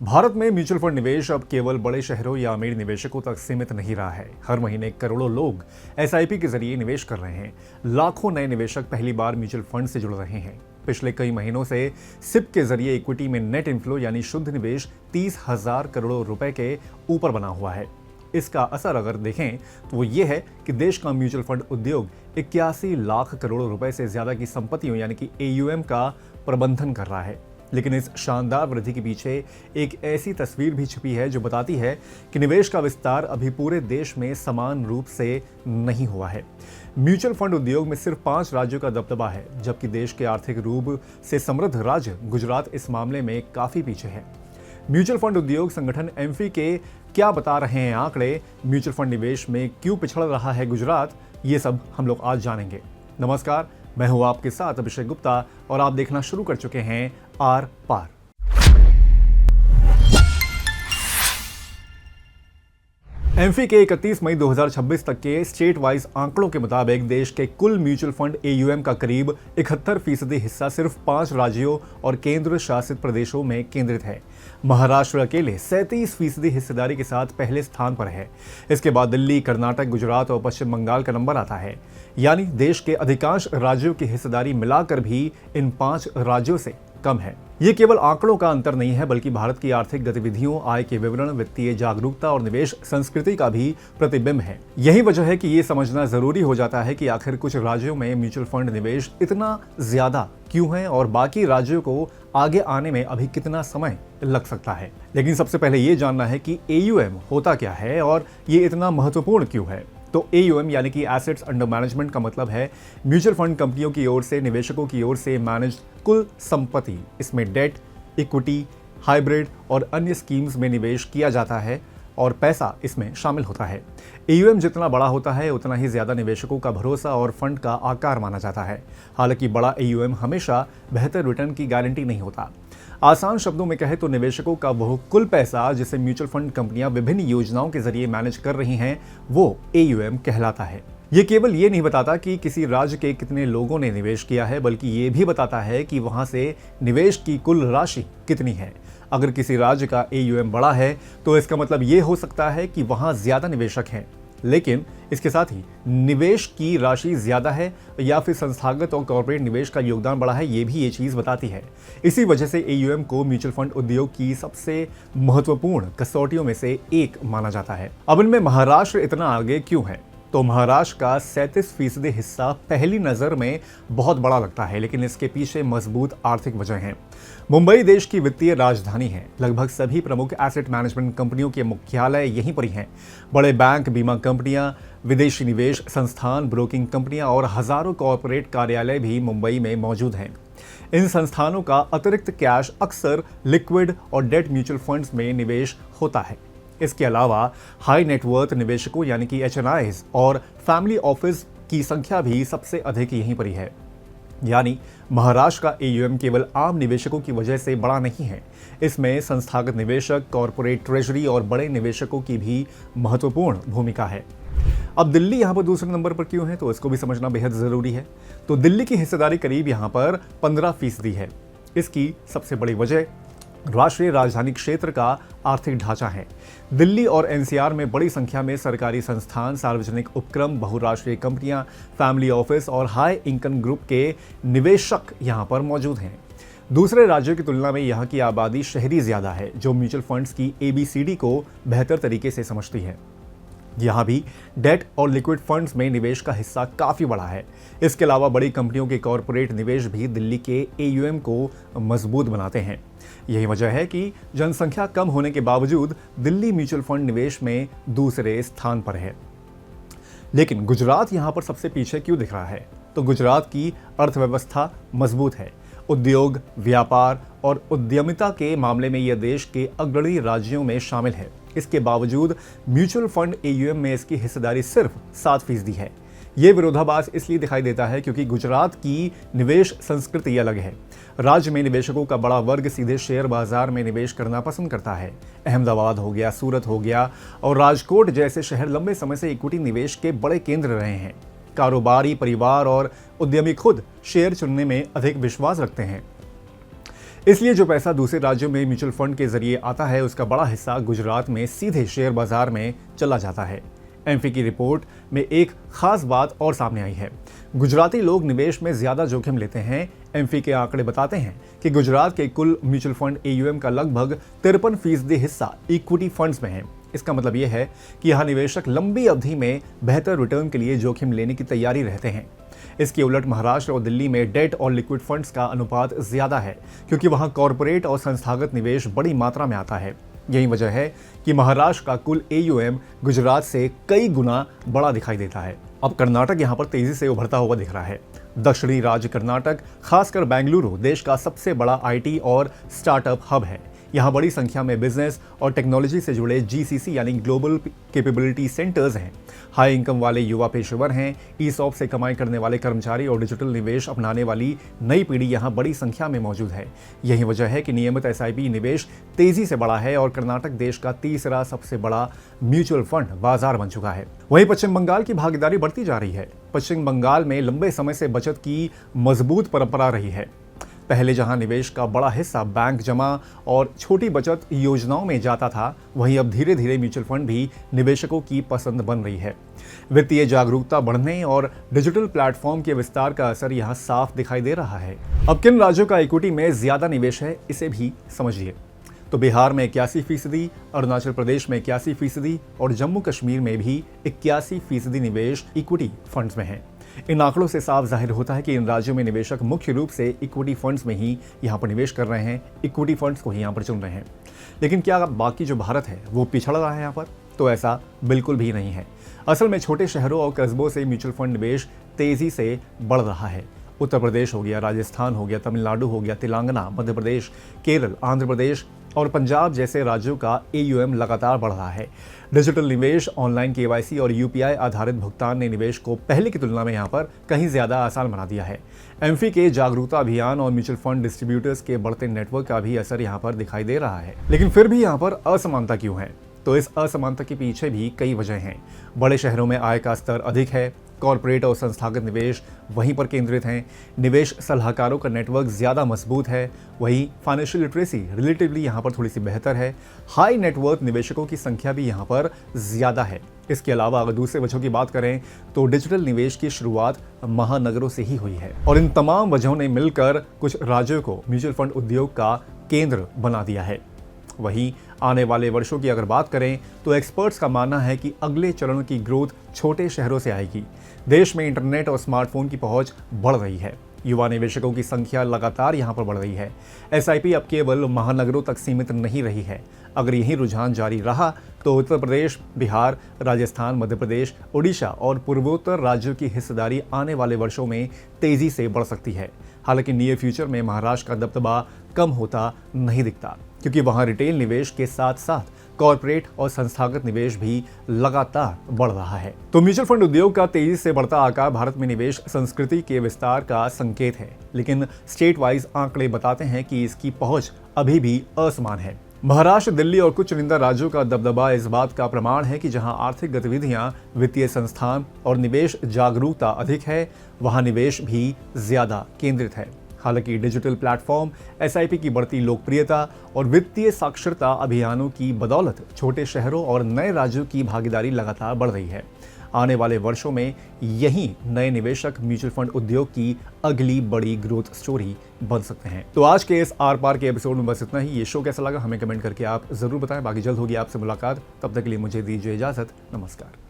भारत में mutual fund निवेश अब केवल बड़े शहरों या अमीर निवेशकों तक सीमित नहीं रहा है। हर महीने करोड़ों लोग एसआईपी के जरिए निवेश कर रहे हैं। लाखों नए निवेशक पहली बार म्यूचुअल फंड से जुड़ रहे हैं। पिछले कई महीनों से सिप के जरिए इक्विटी में नेट इनफ्लो यानी शुद्ध निवेश 30,000 करोड़ रुपए के ऊपर बना हुआ है। इसका असर अगर देखें तो वो ये है कि देश का म्यूचुअल फंड उद्योग 81 लाख करोड़ रुपए से ज्यादा की संपत्तियों यानी कि एयूएम का प्रबंधन कर रहा है। लेकिन इस शानदार वृद्धि के पीछे एक ऐसी तस्वीर भी छिपी है जो बताती है कि निवेश का विस्तार अभी पूरे देश में समान रूप से नहीं हुआ है। म्यूचुअल फंड उद्योग में सिर्फ 5 राज्यों का दबदबा है, जबकि देश के आर्थिक रूप से समृद्ध राज्य गुजरात इस मामले में काफी पीछे है। म्यूचुअल फंड उद्योग संगठन एम्फी के क्या बता रहे हैं आंकड़े, म्यूचुअल फंड निवेश में क्यों पिछड़ रहा है गुजरात, ये सब हम लोग आज जानेंगे। नमस्कार, मैं हूं आपके साथ अभिषेक गुप्ता और आप देखना शुरू कर चुके हैं आर पार। एम्फी के 31 मई 2026 तक के स्टेट वाइज आंकड़ों के मुताबिक देश के कुल म्यूचुअल फंड एयूएम का करीब 71% हिस्सा सिर्फ 5 राज्यों और केंद्र शासित प्रदेशों में केंद्रित है। महाराष्ट्र अकेले 37% हिस्सेदारी के साथ पहले स्थान पर है। इसके बाद दिल्ली, कर्नाटक, गुजरात और पश्चिम बंगाल का नंबर आता है। यानी देश के अधिकांश राज्यों की हिस्सेदारी मिलाकर भी इन 5 राज्यों से कम है। ये केवल आंकड़ों का अंतर नहीं है, बल्कि भारत की आर्थिक गतिविधियों, आय के विवरण, वित्तीय जागरूकता और निवेश संस्कृति का भी प्रतिबिंब है। यही वजह है कि ये समझना जरूरी हो जाता है कि आखिर कुछ राज्यों में म्यूचुअल फंड निवेश इतना ज्यादा क्यों है और बाकी राज्यों को आगे आने में अभी कितना समय लग सकता है। लेकिन सबसे पहले ये जानना है कि एयूएम होता क्या है और ये इतना महत्वपूर्ण क्यों है। तो एयूएम यानी कि एसेट्स अंडर मैनेजमेंट का मतलब है म्यूचुअल फंड कंपनियों की ओर से निवेशकों की ओर से मैनेज कुल संपत्ति। इसमें डेट, इक्विटी, हाइब्रिड और अन्य स्कीम्स में निवेश किया जाता है और पैसा इसमें शामिल होता है। एयूएम जितना बड़ा होता है उतना ही ज्यादा निवेशकों का भरोसा और फंड का आकार माना जाता है। हालांकि बड़ा एयूएम हमेशा बेहतर रिटर्न की गारंटी नहीं होता। आसान शब्दों में कहें तो निवेशकों का वो कुल पैसा जिसे म्यूचुअल फंड कंपनियां विभिन्न योजनाओं के जरिए मैनेज कर रही हैं, वो एयूएम कहलाता है। ये केवल ये नहीं बताता कि किसी राज्य के कितने लोगों ने निवेश किया है, बल्कि ये भी बताता है कि वहां से निवेश की कुल राशि कितनी है। अगर किसी राज्य का एयूएम बड़ा है तो इसका मतलब ये हो सकता है कि वहां ज्यादा निवेशक हैं, लेकिन इसके साथ ही निवेश की राशि ज्यादा है या फिर संस्थागत और कॉर्पोरेट निवेश का योगदान बड़ा है, ये भी ये चीज बताती है। इसी वजह से एयूएम को म्यूचुअल फंड उद्योग की सबसे महत्वपूर्ण कसौटियों में से एक माना जाता है। अब इनमें महाराष्ट्र इतना आगे क्यों है? तो महाराष्ट्र का 37% हिस्सा पहली नजर में बहुत बड़ा लगता है, लेकिन इसके पीछे मजबूत आर्थिक वजह है। मुंबई देश की वित्तीय राजधानी है। लगभग सभी प्रमुख एसेट मैनेजमेंट कंपनियों के मुख्यालय यहीं पर ही हैं। बड़े बैंक, बीमा कंपनियां, विदेशी निवेश संस्थान, ब्रोकिंग कंपनियां और हजारों कॉर्पोरेट कार्यालय भी मुंबई में मौजूद हैं। इन संस्थानों का अतिरिक्त कैश अक्सर लिक्विड और डेट म्यूचुअल फंड्स में निवेश होता है। इसके अलावा हाई नेटवर्थ निवेशकों यानी कि एचएनआईज और फैमिली ऑफिस की संख्या भी सबसे अधिक यहीं पर ही है। यानी महाराष्ट्र का एयूएम केवल आम निवेशकों की वजह से बड़ा नहीं है। इसमें संस्थागत निवेशक, कॉर्पोरेट ट्रेजरी और बड़े निवेशकों की भी महत्वपूर्ण भूमिका है। अब दिल्ली यहाँ पर दूसरे नंबर पर क्यों है, तो इसको भी समझना बेहद जरूरी है। तो दिल्ली की हिस्सेदारी करीब यहाँ पर 15% है। इसकी सबसे बड़ी वजह राष्ट्रीय राजधानी क्षेत्र का आर्थिक ढांचा है। दिल्ली और एनसीआर में बड़ी संख्या में सरकारी संस्थान, सार्वजनिक उपक्रम, बहुराष्ट्रीय कंपनियां, फैमिली ऑफिस और हाई इनकम ग्रुप के निवेशक यहां पर मौजूद हैं। दूसरे राज्यों की तुलना में यहां की आबादी शहरी ज्यादा है, जो म्यूचुअल फंड्स की एबीसीडी को बेहतर तरीके से समझती है। यहाँ भी डेट और लिक्विड फंड्स में निवेश का हिस्सा काफी बड़ा है। इसके अलावा बड़ी कंपनियों के कॉर्पोरेट निवेश भी दिल्ली के एयूएम को मजबूत बनाते हैं। यही वजह है कि जनसंख्या कम होने के बावजूद दिल्ली म्यूचुअल फंड निवेश में दूसरे स्थान पर है। लेकिन गुजरात यहाँ पर सबसे पीछे क्यों दिख रहा है? तो गुजरात की अर्थव्यवस्था मजबूत है। उद्योग, व्यापार और उद्यमिता के मामले में यह देश के अग्रणी राज्यों में शामिल है। इसके बावजूद म्यूचुअल फंड एयूएम में इसकी हिस्सेदारी सिर्फ 7% है। ये विरोधाभास इसलिए दिखाई देता है क्योंकि गुजरात की निवेश संस्कृति अलग है। राज्य में निवेशकों का बड़ा वर्ग सीधे शेयर बाजार में निवेश करना पसंद करता है। अहमदाबाद हो गया, सूरत हो गया और राजकोट जैसे शहर लंबे समय से इक्विटी निवेश के बड़े केंद्र रहे हैं। कारोबारी परिवार और उद्यमी खुद शेयर चुनने में अधिक विश्वास रखते हैं। इसलिए जो पैसा दूसरे राज्यों में म्यूचुअल फंड के जरिए आता है उसका बड़ा हिस्सा गुजरात में सीधे शेयर बाजार में चला जाता है। एमफी की रिपोर्ट में एक खास बात और सामने आई है। गुजराती लोग निवेश में ज्यादा जोखिम लेते हैं। एमफी के आंकड़े बताते हैं कि गुजरात के कुल म्यूचुअल फंड एयूएम का लगभग 53% हिस्सा इक्विटी फंड्स में है। इसका मतलब यह है कि यहाँ निवेशक लंबी अवधि में बेहतर रिटर्न के लिए जोखिम लेने की तैयारी रहते हैं। इसके उलट महाराष्ट्र और दिल्ली में डेट और लिक्विड फंड्स का अनुपात ज्यादा है, क्योंकि वहां कॉरपोरेट और संस्थागत निवेश बड़ी मात्रा में आता है। यही वजह है कि महाराष्ट्र का कुल एयूएम गुजरात से कई गुना बड़ा दिखाई देता है। अब कर्नाटक यहां पर तेजी से उभरता हुआ दिख रहा है। दक्षिणी राज्य कर्नाटक, खासकर बेंगलुरु, देश का सबसे बड़ा आईटी और स्टार्टअप हब है। यहाँ बड़ी संख्या में बिजनेस और टेक्नोलॉजी से जुड़े जीसीसी यानी ग्लोबल कैपेबिलिटी सेंटर्स हैं। हाई इनकम वाले युवा पेशेवर हैं, ईसॉप से कमाई करने वाले कर्मचारी और डिजिटल निवेश अपनाने वाली नई पीढ़ी यहाँ बड़ी संख्या में मौजूद है। यही वजह है कि नियमित एसआईपी निवेश तेजी से बढ़ा है और कर्नाटक देश का तीसरा सबसे बड़ा म्यूचुअल फंड बाजार बन चुका है। वहीं पश्चिम बंगाल की भागीदारी बढ़ती जा रही है। पश्चिम बंगाल में लंबे समय से बचत की मजबूत परंपरा रही है। पहले जहां निवेश का बड़ा हिस्सा बैंक जमा और छोटी बचत योजनाओं में जाता था, वहीं अब धीरे धीरे म्यूचुअल फंड भी निवेशकों की पसंद बन रही है। वित्तीय जागरूकता बढ़ने और डिजिटल प्लेटफॉर्म के विस्तार का असर यहां साफ दिखाई दे रहा है। अब किन राज्यों का इक्विटी में ज्यादा निवेश है, इसे भी समझिए। तो बिहार में 81%, अरुणाचल प्रदेश में 81% और जम्मू कश्मीर में भी 81% निवेश इक्विटी फंड्स में है। इन आंकड़ों से साफ जाहिर होता है कि इन राज्यों में निवेशक मुख्य रूप से इक्विटी फंड्स में ही यहाँ पर निवेश कर रहे हैं, इक्विटी फंड्स को ही यहाँ पर चुन रहे हैं। लेकिन क्या बाकी जो भारत है वो पिछड़ रहा है यहाँ पर? तो ऐसा बिल्कुल भी नहीं है। असल में छोटे शहरों और कस्बों से म्यूचुअल फंड निवेश तेजी से बढ़ रहा है। उत्तर प्रदेश हो गया, राजस्थान हो गया, तमिलनाडु हो गया, तेलंगाना, मध्य प्रदेश, केरल, आंध्र प्रदेश और पंजाब जैसे राज्यों का एयूएम लगातार बढ़ रहा है। डिजिटल निवेश, ऑनलाइन केवाईसी और यूपीआई आधारित भुगतान ने निवेश को पहले की तुलना में यहाँ पर कहीं ज्यादा आसान बना दिया है। एमफी के जागरूकता अभियान और म्यूचुअल फंड डिस्ट्रीब्यूटर्स के बढ़ते नेटवर्क का भी असर यहाँ पर दिखाई दे रहा है। लेकिन फिर भी यहाँ पर असमानता क्यों है? तो इस असमानता के पीछे भी कई वजह हैं। बड़े शहरों में आय का स्तर अधिक है, कॉरपोरेट और संस्थागत निवेश वहीं पर केंद्रित हैं, निवेश सलाहकारों का नेटवर्क ज़्यादा मजबूत है, वहीं फाइनेंशियल लिटरेसी रिलेटिवली यहाँ पर थोड़ी सी बेहतर है, हाई नेटवर्थ निवेशकों की संख्या भी यहाँ पर ज़्यादा है। इसके अलावा अगर दूसरे वजहों की बात करें तो डिजिटल निवेश की शुरुआत महानगरों से ही हुई है और इन तमाम वजहों ने मिलकर कुछ राज्यों को म्यूचुअल फंड उद्योग का केंद्र बना दिया है। वहीं आने वाले वर्षों की अगर बात करें तो एक्सपर्ट्स का मानना है कि अगले चरण की ग्रोथ छोटे शहरों से आएगी। देश में इंटरनेट और स्मार्टफोन की पहुंच बढ़ रही है, युवा निवेशकों की संख्या लगातार यहां पर बढ़ रही है। एसआईपी अब केवल महानगरों तक सीमित नहीं रही है। अगर यही रुझान जारी रहा तो उत्तर प्रदेश, बिहार, राजस्थान, मध्य प्रदेश, ओडिशा और पूर्वोत्तर राज्यों की हिस्सेदारी आने वाले वर्षों में तेजी से बढ़ सकती है। हालांकि नियर फ्यूचर में महाराष्ट्र का दबदबा कम होता नहीं दिखता, क्योंकि वहां रिटेल निवेश के साथ साथ कॉर्पोरेट और संस्थागत निवेश भी लगातार बढ़ रहा है। तो म्यूचुअल फंड उद्योग का तेजी से बढ़ता आकार भारत में निवेश संस्कृति के विस्तार का संकेत है, लेकिन स्टेट वाइज आंकड़े बताते हैं कि इसकी पहुंच अभी भी असमान है। महाराष्ट्र, दिल्ली और कुछ चुनिंदा राज्यों का दबदबा इस बात का प्रमाण है कि जहां आर्थिक गतिविधियां, वित्तीय संस्थान और निवेश जागरूकता अधिक है, वहां निवेश भी ज्यादा केंद्रित है। हालांकि डिजिटल प्लेटफॉर्म, एसआईपी की बढ़ती लोकप्रियता और वित्तीय साक्षरता अभियानों की बदौलत छोटे शहरों और नए राज्यों की भागीदारी लगातार बढ़ रही है। आने वाले वर्षों में यही नए निवेशक म्यूचुअल फंड उद्योग की अगली बड़ी ग्रोथ स्टोरी बन सकते हैं। तो आज के इस आर पार के एपिसोड में बस इतना ही। ये शो कैसा लगा हमें कमेंट करके आप जरूर बताएं। बाकी जल्द होगी आपसे मुलाकात, तब तक के लिए मुझे दीजिए इजाजत। नमस्कार।